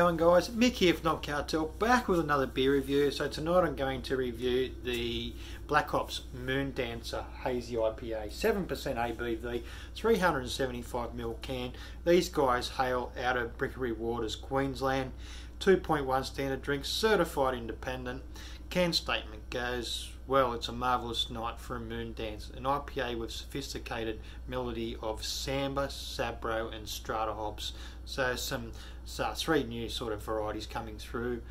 going, guys? Mick here from Knob Cartel, back with another beer review. So tonight I'm going to review the Black Ops Moon Dancer Hazy IPA, 7% ABV, 375ml can. These guys hail out of Brewery Waters, Queensland. 2.1 standard drink, certified independent. Can statement goes, well, it's a marvellous night for a moon dance. An IPA with sophisticated melody of Samba, Sabro and Strata hops. So three new sort of varieties coming through.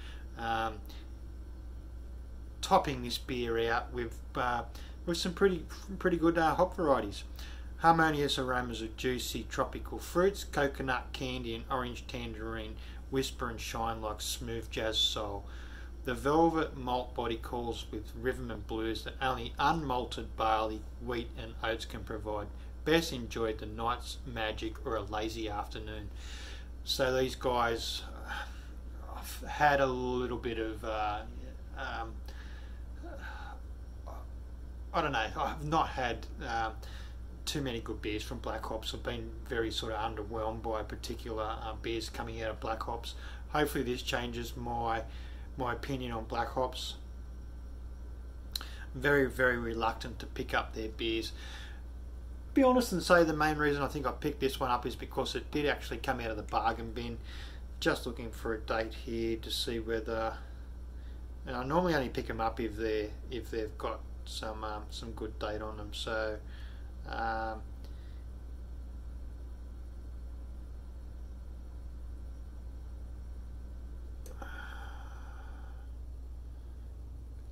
Topping this beer out with some pretty good hop varieties. Harmonious aromas of juicy tropical fruits, coconut, candy and orange tangerine whisper and shine like smooth jazz soul. The velvet malt body calls with rhythm and blues that only unmalted barley, wheat and oats can provide. Best enjoyed the night's magic or a lazy afternoon. So these guys, I've had a little bit of, I don't know, I've not had too many good beers from Black Hops. I've been very sort of underwhelmed by particular beers coming out of Black Hops. Hopefully this changes my opinion on Black Hops. Very reluctant to pick up their beers. Be honest and say the main reason I think I picked this one up is because it did actually come out of the bargain bin. Just looking for a date here to see whether, and I normally only pick them up if they've got some good date on them. So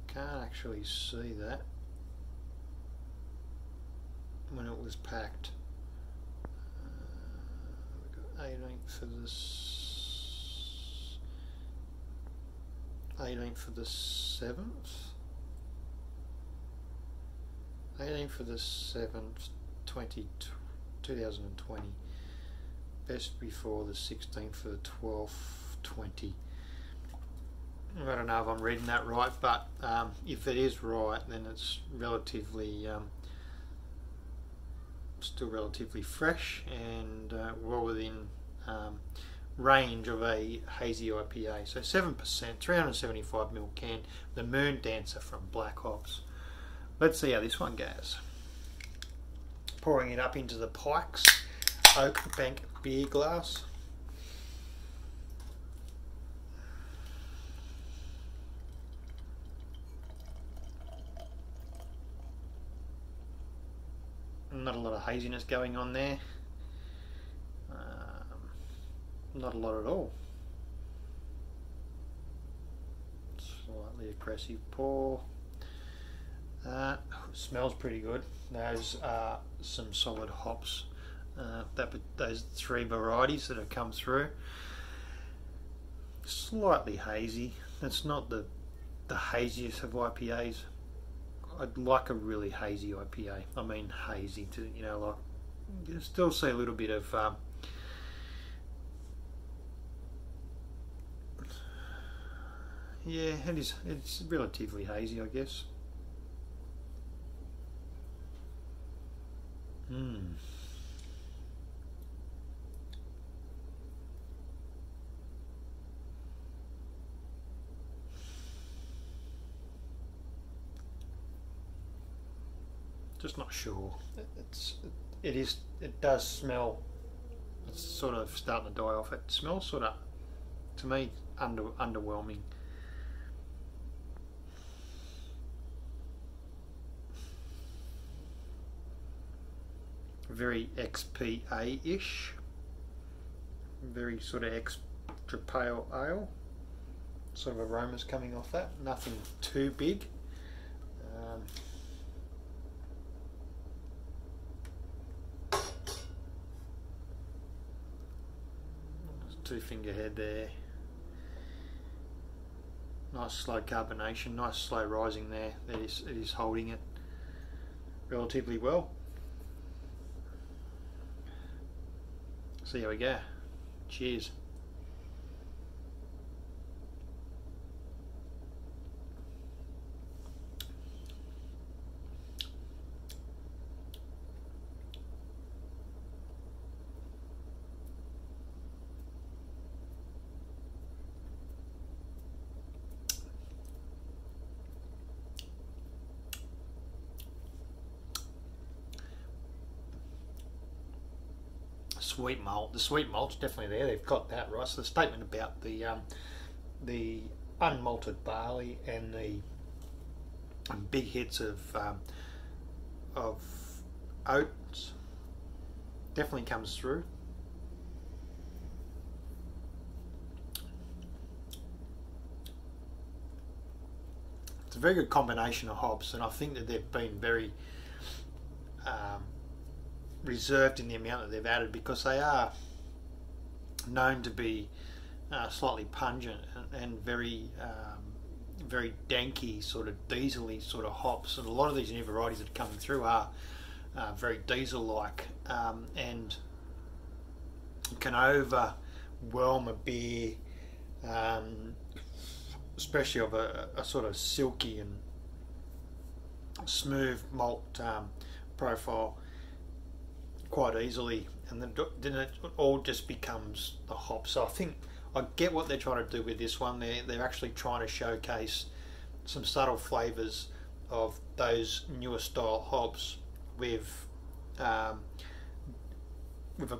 can't actually see that when it was packed. We've got 18th for this, 18th for the 7th, 18th for the 7th, 2020. Best before the 16th for the 12th, 20. I don't know if I'm reading that right, but if it is right, then it's relatively still relatively fresh and well within range of a hazy IPA. So 7%, 375ml can, the Moon Dancer from Black Hops. Let's see how this one goes. Pouring it up into the Pikes Oak Bank beer glass. Not a lot of haziness going on there. Not a lot at all. Slightly aggressive pour. Smells pretty good. Those are some solid hops. Those three varieties that have come through. Slightly hazy. That's not the haziest of IPAs. I'd like a really hazy IPA. I mean hazy to, you know, like, you still see a little bit of yeah, it's relatively hazy, I guess. Just not sure. It does smell. It's sort of starting to die off. It smells sort of, to me, underwhelming. Very XPA-ish. Very sort of extra pale ale. Sort of aromas coming off that. Nothing too big. Two-finger head there. Nice slow carbonation, nice slow rising there. It is holding it relatively well. So here we go. Cheers. sweet malt. The sweet malt's definitely there. They've got that right. So the statement about the unmalted barley and the big hits of oats definitely comes through. It's a very good combination of hops, and I think that they've been very reserved in the amount that they've added, because they are known to be slightly pungent and very very danky, sort of diesel-y sort of hops, and a lot of these new varieties that are coming through are very diesel-like, and can overwhelm a beer, especially of a sort of silky and smooth malt profile quite easily, and then it all just becomes the hop. So I think I get what they're trying to do with this one. They're actually trying to showcase some subtle flavours of those newer style hops with a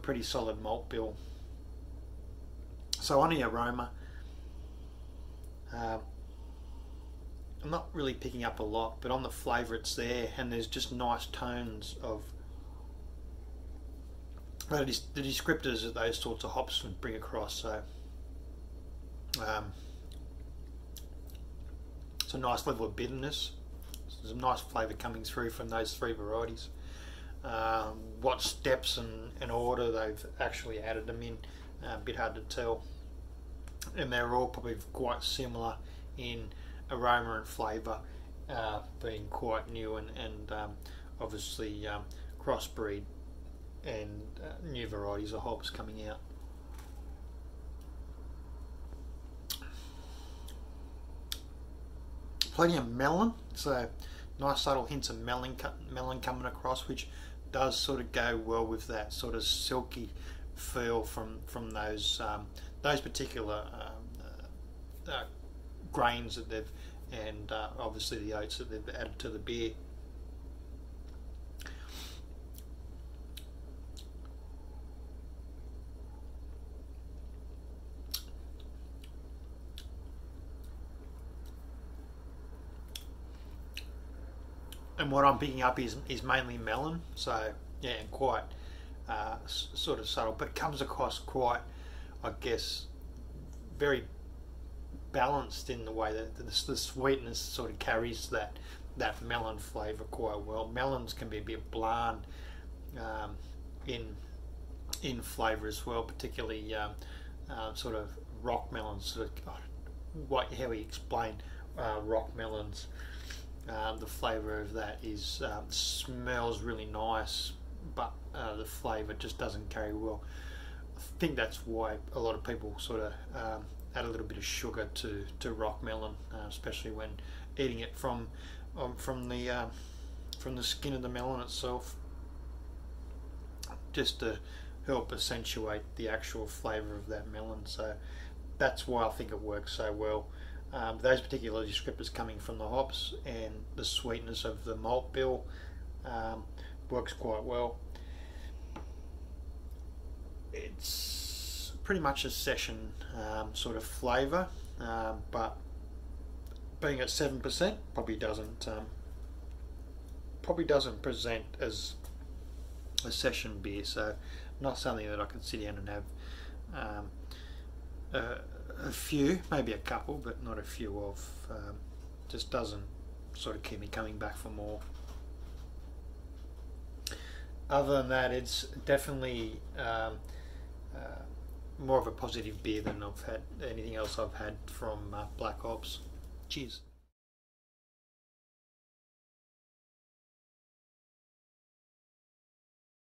pretty solid malt bill. So on the aroma, I'm not really picking up a lot, but on the flavour it's there, and there's just nice tones of the descriptors that those sorts of hops would bring across. So it's a nice level of bitterness. There's a nice flavour coming through from those three varieties. What steps and order they've actually added them in, a bit hard to tell. And they're all probably quite similar in aroma and flavour, being quite new and obviously crossbreed and new varieties of hops coming out. Plenty of melon, so nice subtle hints of melon coming across, which does sort of go well with that sort of silky feel from those particular grains that they've, and obviously the oats that they've added to the beer. And what I'm picking up is mainly melon, so yeah, and quite sort of subtle, but comes across quite, I guess, very balanced in the way that the sweetness sort of carries that melon flavour quite well. Melons can be a bit bland in flavour as well, particularly sort of rock melons. Sort of how we explain rock melons. The flavour of that is smells really nice, but the flavour just doesn't carry well. I think that's why a lot of people sort of add a little bit of sugar to rock melon, especially when eating it from the skin of the melon itself, just to help accentuate the actual flavour of that melon. So that's why I think it works so well. Those particular descriptors coming from the hops and the sweetness of the malt bill works quite well. It's pretty much a session sort of flavour, but being at 7% probably doesn't present as a session beer, so not something that I can sit down and have a few, maybe a couple, but not a few of. Just doesn't sort of keep me coming back for more. Other than that, it's definitely more of a positive beer than I've had anything else I've had from Black Ops. Cheers.